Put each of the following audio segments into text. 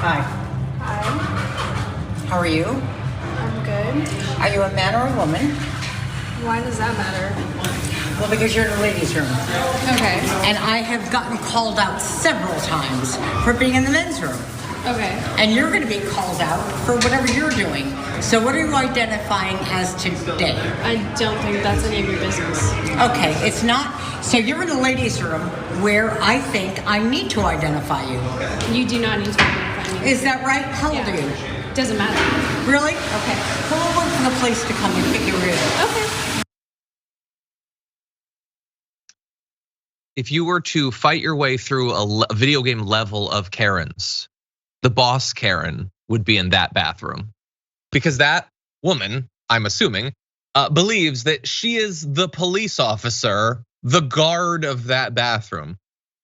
Hi. Hi, How are you? I'm good. Are you a man or a woman? Why does that matter? Well, because you're in the ladies' room. Okay, And I have gotten called out several times for being in the men's room. okay. And you're going to be called out for whatever you're doing. So what are you identifying as today? I don't think that's any of your business. Okay, it's not. So you're in the ladies' room where I think I need to identify you. You do not need to identify me. Is that right? How old are you? Doesn't matter. Really? Okay. Well, we'll wait for the police to come and figure it out. Okay. If you were to fight your way through a video game level of Karens, the boss Karen would be in that bathroom. Because that woman, I'm assuming, believes that she is the police officer, the guard of that bathroom.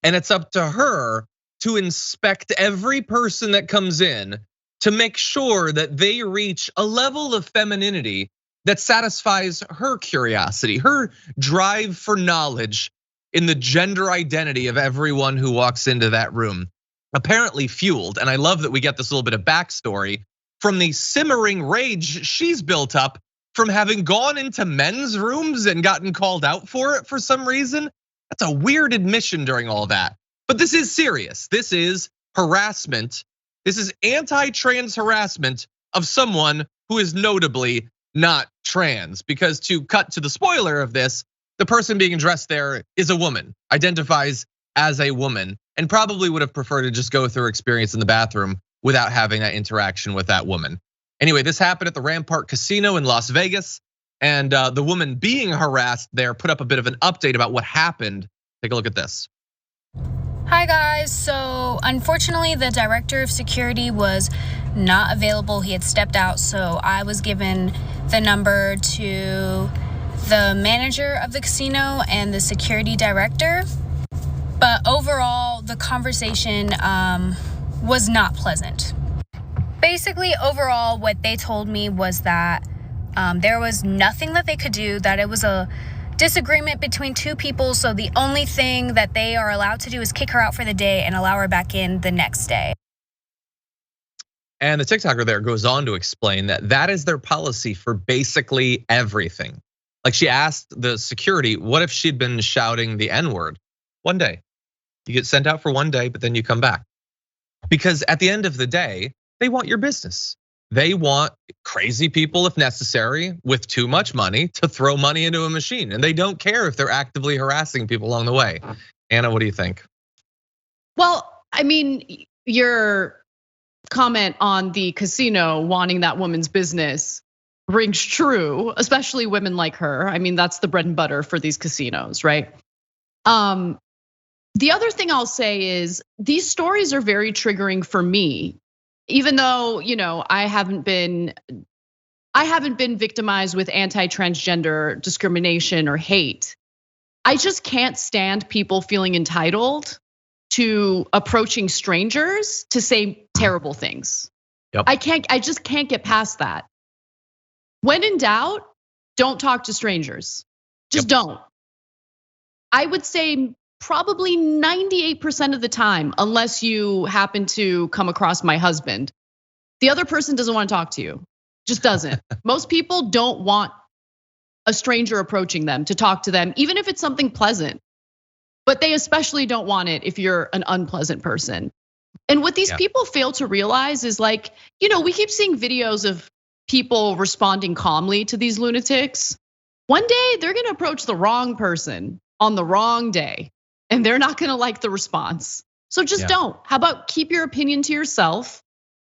And it's up to her to inspect every person that comes in to make sure that they reach a level of femininity that satisfies her curiosity, her drive for knowledge in the gender identity of everyone who walks into that room. Apparently fueled, and I love that we get this little bit of backstory from the simmering rage she's built up from having gone into men's rooms and gotten called out for it for some reason. That's a weird admission during all that. But this is serious. This is harassment. This is anti-trans harassment of someone who is notably not trans. Because to cut to the spoiler of this, the person being addressed there is a woman, identifies as a woman, and probably would have preferred to just go through her experience in the bathroom without having that interaction with that woman. Anyway, this happened at the Rampart Casino in Las Vegas, and the woman being harassed there put up a bit of an update about what happened. Take a look at this. Hi guys, so unfortunately the director of security was not available. He had stepped out, so I was given the number to the manager of the casino and the security director. But overall, the conversation was not pleasant. Basically, overall, what they told me was that there was nothing that they could do, that it was a disagreement between two people, so the only thing that they are allowed to do is kick her out for the day and allow her back in the next day. And the TikToker there goes on to explain that that is their policy for basically everything. Like she asked the security, what if she'd been shouting the N-word? One day. You get sent out for one day, but then you come back. Because at the end of the day, they want your business. They want crazy people, if necessary, with too much money to throw money into a machine. And they don't care if they're actively harassing people along the way. Anna, what do you think? Well, I mean, your comment on the casino wanting that woman's business rings true, especially women like her. I mean, that's the bread and butter for these casinos, right? The other thing I'll say is these stories are very triggering for me, even though, I haven't been victimized with anti-transgender discrimination or hate. I just can't stand people feeling entitled to approaching strangers to say terrible things. Yep. I just can't get past that. When in doubt, don't talk to strangers. Just don't. I would say probably 98% of the time, unless you happen to come across my husband, the other person doesn't want to talk to you. Just doesn't. Most people don't want a stranger approaching them to talk to them, even if it's something pleasant. But they especially don't want it if you're an unpleasant person. And what these people fail to realize is we keep seeing videos of people responding calmly to these lunatics. One day they're gonna approach the wrong person on the wrong day, and they're not gonna like the response. So just don't. How about keep your opinion to yourself?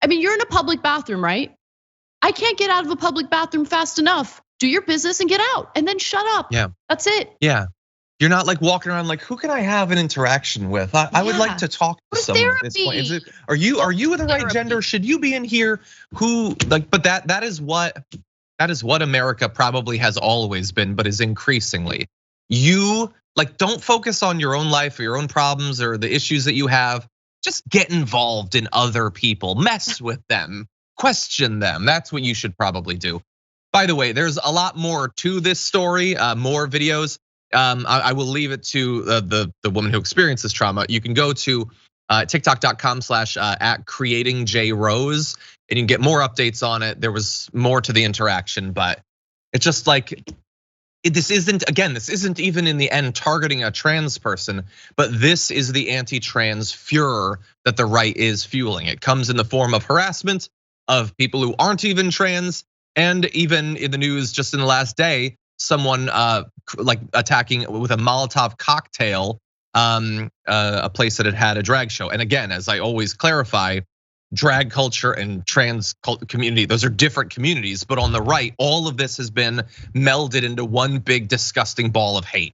I mean, you're in a public bathroom, right? I can't get out of a public bathroom fast enough. Do your business and get out, and then shut up. Yeah. That's it. Yeah. You're not like walking around like, who can I have an interaction with? I would like to talk to someone at this point. Are you the right gender? Should you be in here? But that is what America probably has always been, but is increasingly. You don't focus on your own life or your own problems or the issues that you have. Just get involved in other people, mess with them, question them. That's what you should probably do. By the way, there's a lot more to this story, more videos. I will leave it to the woman who experienced this trauma. You can go to TikTok.com/@creatingjrose, and you can get more updates on it. There was more to the interaction, but it's just like, this isn't even in the end targeting a trans person, but this is the anti-trans furor that the right is fueling. It comes in the form of harassment of people who aren't even trans, and even in the news just in the last day, someone like attacking with a Molotov cocktail a place that had a drag show. And again, as I always clarify, drag culture and trans community, those are different communities, but on the right, all of this has been melded into one big disgusting ball of hate.